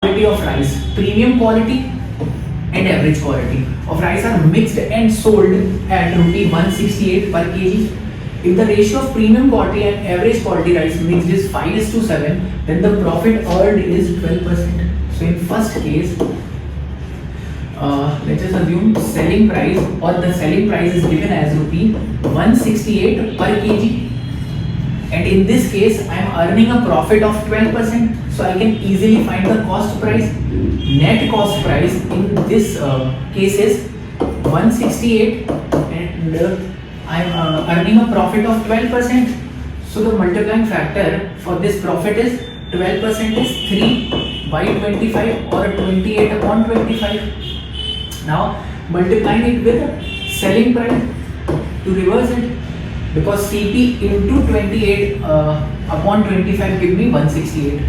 quality of rice, premium quality and average quality of rice are mixed and sold at rupee 168 per kg. If the ratio of premium quality and average quality rice mixed is 5:7, then the profit earned is 12%. So in first case, let's just assume selling price or the selling price is given as rupee 168 per kg. And in this case, I am earning a profit of 12%. So I can easily find the cost price. Net cost price in this case is 168 and I am earning a profit of 12%. So the multiplying factor for this profit is 12% is 3 by 25 or 28 upon 25. Now multiplying it with selling price to reverse it, because CP into 28 upon 25 give me 168.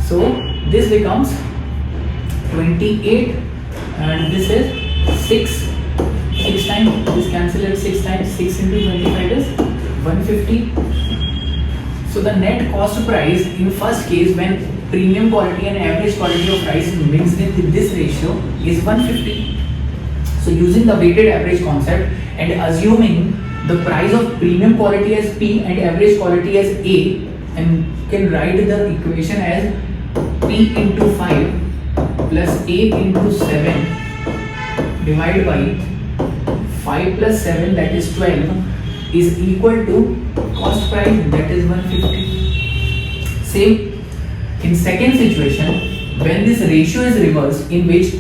So this becomes 28 and this is 6 times, this cancel it 6 times, 6 into 25 is 150. So the net cost price in first case when premium quality and average quality of rice is mixed in this ratio is 150. So using the weighted average concept and assuming the price of premium quality as P and average quality as A, and can write the equation as P into 5 plus A into 7 divided by 5 plus 7, that is 12, is equal to cost price, that is 150. Same in second situation, when this ratio is reversed in which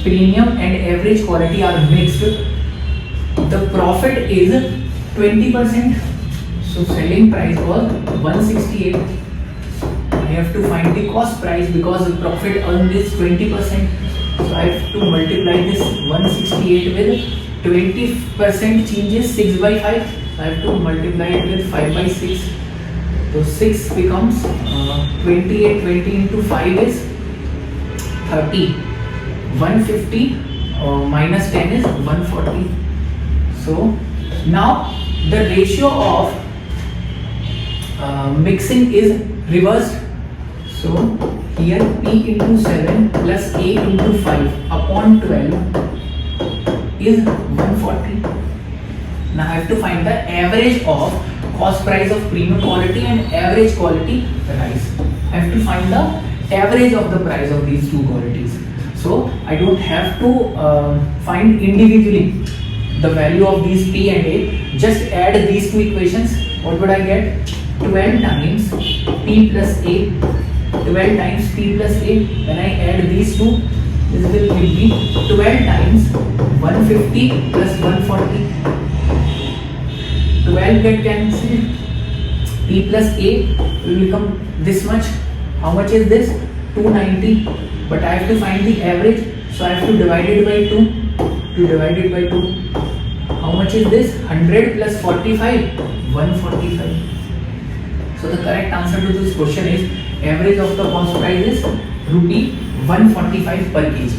premium and average quality are mixed, the profit is 20%. So selling price was 168. I have to find the cost price because the profit earned is 20%. So I have to multiply this 168 with 20% changes 6 by 5. So I have to multiply it with 5 by 6. So 6 becomes 28. 20 into 5 is 30. 150 minus 10 is 140. So now the ratio of mixing is reversed. So here P into 7 plus A into 5 upon 12 is 140. Now I have to find the average of cost price of premium quality and average quality rice. I have to find the average of the price of these two qualities. So I don't have to find individually the value of these P and A. Just add these two equations. What would I get? 12 times P plus A. 12 times P plus A. When I add these two, this will give me 12 times 150 plus 140. 12 get cancelled. P plus A will become this much. How much is this? 290. But I have to find the average. So I have to divide it by 2. To divide it by 2. How much is this? 100 plus 45, 145. So the correct answer to this question is average of the cost price is rupee 145 per kg.